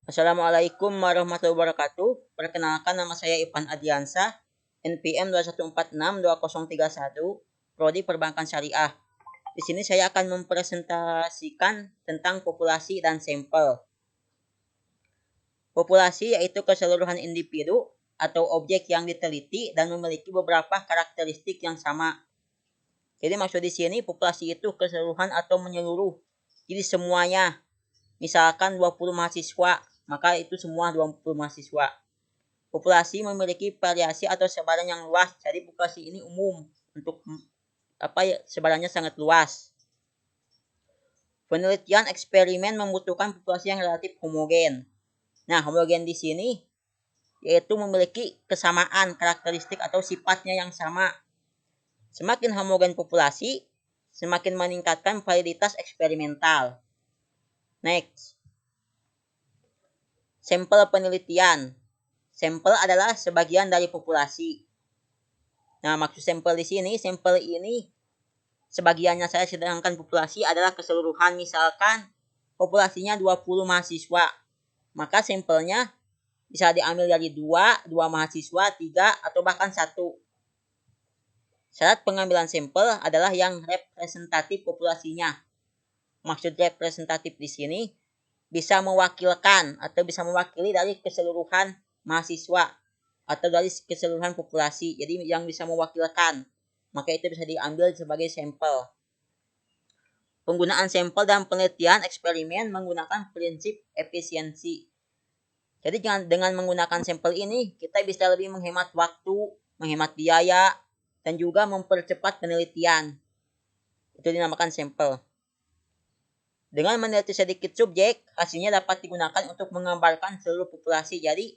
Assalamualaikum warahmatullahi wabarakatuh. Perkenalkan, nama saya Ivan Adriansa, NPM 2146231, Prodi Perbankan Syariah. Di sini saya akan mempresentasikan tentang populasi dan sampel. Populasi yaitu keseluruhan individu atau objek yang diteliti dan memiliki beberapa karakteristik yang sama. Jadi maksud di sini populasi itu keseluruhan atau menyeluruh. Jadi semuanya. Misalkan 20 mahasiswa, maka itu semua 20 mahasiswa. Populasi memiliki variasi atau sebaran yang luas. Jadi populasi ini umum untuk sebarannya sangat luas. Penelitian eksperimen membutuhkan populasi yang relatif homogen. Nah, homogen di sini yaitu memiliki kesamaan karakteristik atau sifatnya yang sama. Semakin homogen populasi, semakin meningkatkan validitas eksperimental. Next. Sampel penelitian. Sampel adalah sebagian dari populasi. Nah, maksud sampel di sini, sampel ini sebagiannya saya, sedangkan populasi adalah keseluruhan. Misalkan populasinya 20 mahasiswa, maka sampelnya bisa diambil dari 2 mahasiswa, 3, atau bahkan 1. Syarat pengambilan sampel adalah yang representatif populasinya. Maksud representatif di sini bisa mewakilkan atau bisa mewakili dari keseluruhan mahasiswa atau dari keseluruhan populasi. Jadi yang bisa mewakilkan, maka itu bisa diambil sebagai sampel. Penggunaan sampel dalam penelitian eksperimen menggunakan prinsip efisiensi. Jadi dengan menggunakan sampel ini, kita bisa lebih menghemat waktu, menghemat biaya, dan juga mempercepat penelitian. Itu dinamakan sampel. Dengan meneliti sedikit subjek, hasilnya dapat digunakan untuk menggambarkan seluruh populasi. Jadi,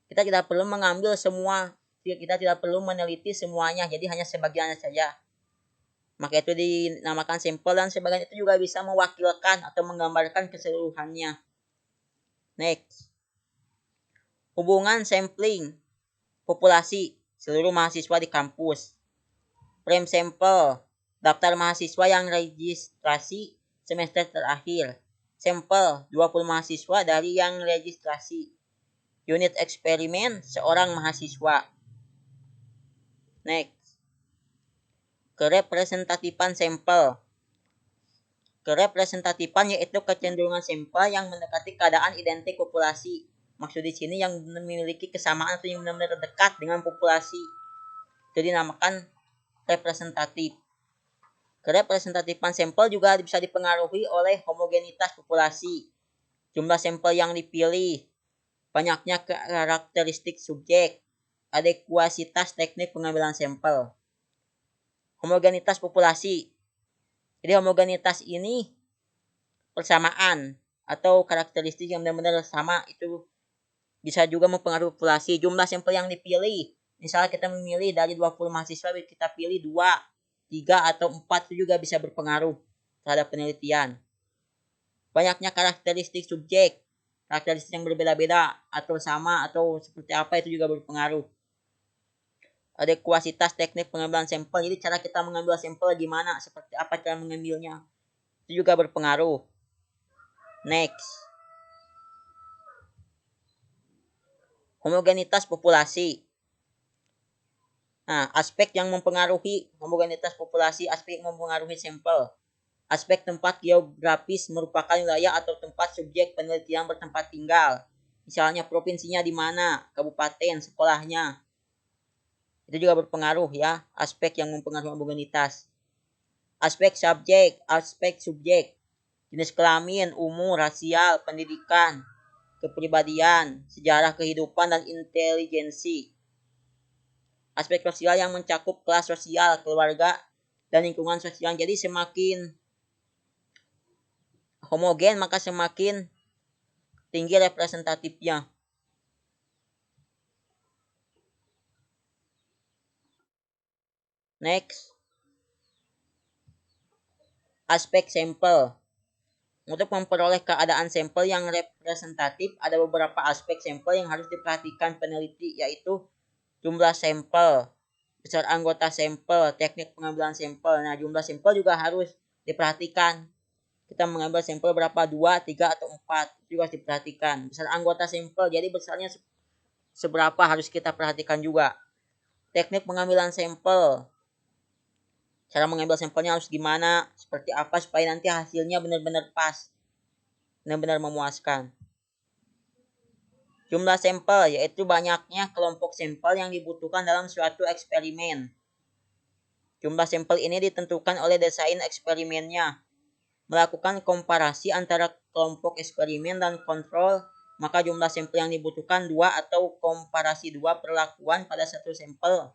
kita tidak perlu mengambil semua, kita tidak perlu meneliti semuanya, jadi hanya sebagiannya saja. Maka itu dinamakan sampel, dan sebagian itu juga bisa mewakilkan atau menggambarkan keseluruhannya. Next. Hubungan sampling populasi seluruh mahasiswa di kampus. Frame sampel, daftar mahasiswa yang registrasi semester terakhir. Sampel 20 mahasiswa dari yang registrasi. Unit eksperimen seorang mahasiswa. Next. Kerepresentatifan sampel. Kerepresentatifan yaitu kecenderungan sampel yang mendekati keadaan identik populasi. Maksud di sini yang memiliki kesamaan atau yang benar-benar dekat dengan populasi. Jadi dinamakan representatif. Kerepresentatifan sampel juga bisa dipengaruhi oleh homogenitas populasi, jumlah sampel yang dipilih, banyaknya karakteristik subjek, adekuasitas teknik pengambilan sampel. Homogenitas populasi. Jadi homogenitas ini persamaan atau karakteristik yang benar-benar sama, itu bisa juga mempengaruhi populasi. Jumlah sampel yang dipilih, misalnya kita memilih dari 20 mahasiswa, kita pilih 2, 3, atau 4, itu juga bisa berpengaruh terhadap penelitian. Banyaknya karakteristik subjek, karakteristik yang berbeda-beda atau sama atau seperti apa, itu juga berpengaruh. Adekuasitas teknik pengambilan sampel, jadi cara kita mengambil sampel gimana, seperti apa cara mengambilnya, itu juga berpengaruh. Next. Homogenitas populasi. Nah, aspek yang mempengaruhi homogenitas populasi, aspek yang mempengaruhi sampel. Aspek tempat geografis merupakan wilayah atau tempat subjek penelitian bertempat tinggal. Misalnya provinsinya di mana, kabupaten, sekolahnya. Itu juga berpengaruh ya, aspek yang mempengaruhi homogenitas. Aspek subjek, jenis kelamin, umur, rasial, pendidikan, kepribadian, sejarah kehidupan, dan intelijensi. Aspek sosial yang mencakup kelas sosial, keluarga, dan lingkungan sosial. Jadi semakin homogen maka semakin tinggi representatifnya. Next. Aspek sampel. Untuk memperoleh keadaan sampel yang representatif, ada beberapa aspek sampel yang harus diperhatikan peneliti, yaitu jumlah sampel, besar anggota sampel, teknik pengambilan sampel. Nah, jumlah sampel juga harus diperhatikan. Kita mengambil sampel berapa? 2, 3, atau 4. Itu harus diperhatikan. Besar anggota sampel, jadi besarnya seberapa harus kita perhatikan juga. Teknik pengambilan sampel. Cara mengambil sampelnya harus gimana, seperti apa supaya nanti hasilnya benar-benar pas, benar-benar memuaskan. Jumlah sampel, yaitu banyaknya kelompok sampel yang dibutuhkan dalam suatu eksperimen. Jumlah sampel ini ditentukan oleh desain eksperimennya. Melakukan komparasi antara kelompok eksperimen dan kontrol, maka jumlah sampel yang dibutuhkan 2 atau komparasi 2 perlakuan pada satu sampel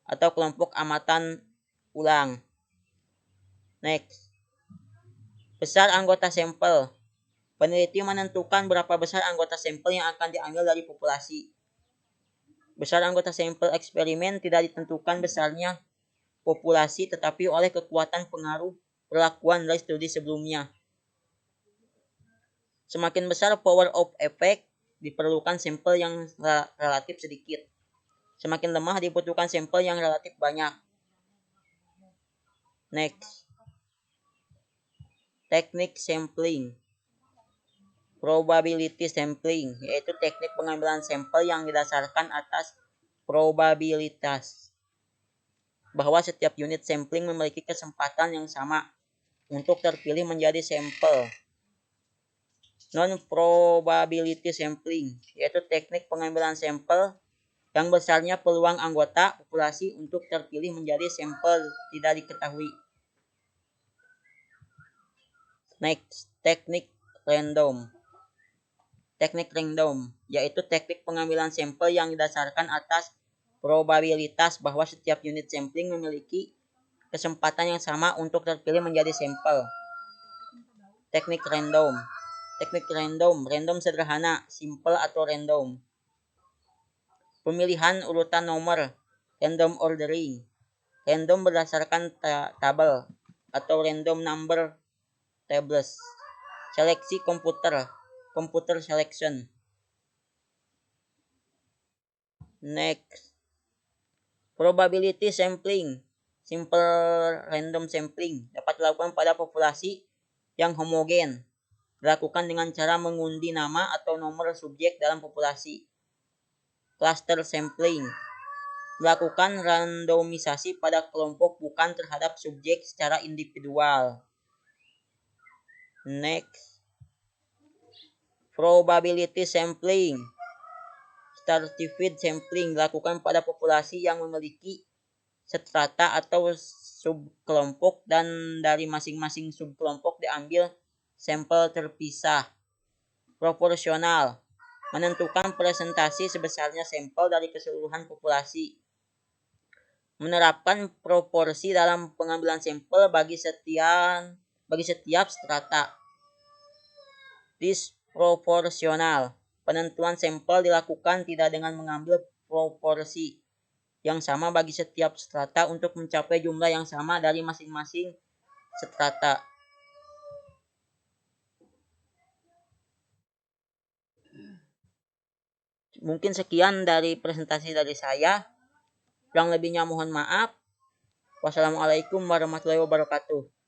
atau kelompok amatan ulang. Next. Besar anggota sampel. Peneliti menentukan berapa besar anggota sampel yang akan diambil dari populasi. Besar anggota sampel eksperimen tidak ditentukan besarnya populasi tetapi oleh kekuatan pengaruh perlakuan dari studi sebelumnya. Semakin besar power of effect, diperlukan sampel yang relatif sedikit. Semakin lemah, dibutuhkan sampel yang relatif banyak. Next. Teknik sampling. Probability sampling, yaitu teknik pengambilan sampel yang didasarkan atas probabilitas bahwa setiap unit sampling memiliki kesempatan yang sama untuk terpilih menjadi sampel. Non-probability sampling, yaitu teknik pengambilan sampel yang besarnya peluang anggota populasi untuk terpilih menjadi sampel tidak diketahui. Next, teknik random. Teknik random, yaitu teknik pengambilan sampel yang didasarkan atas probabilitas bahwa setiap unit sampling memiliki kesempatan yang sama untuk terpilih menjadi sampel. Teknik random. Teknik random sederhana, simple atau random. Pemilihan urutan nomor, random ordering. Random berdasarkan tabel atau random number tables. Seleksi komputer, computer selection. Next. Probability sampling, simple random sampling, dapat dilakukan pada populasi yang homogen. Dilakukan dengan cara mengundi nama atau nomor subjek dalam populasi. Cluster sampling, melakukan randomisasi pada kelompok bukan terhadap subjek secara individual. Next. Probability sampling, stratified sampling, dilakukan pada populasi yang memiliki strata atau subkelompok dan dari masing-masing subkelompok diambil sampel terpisah. Proporsional, menentukan presentasi sebesarnya sampel dari keseluruhan populasi. Menerapkan proporsi dalam pengambilan sampel bagi setiap strata. Disproporsional, penentuan sampel dilakukan tidak dengan mengambil proporsi yang sama bagi setiap strata untuk mencapai jumlah yang sama dari masing-masing strata. Mungkin sekian dari presentasi dari saya. Kurang lebihnya mohon maaf. Wassalamualaikum warahmatullahi wabarakatuh.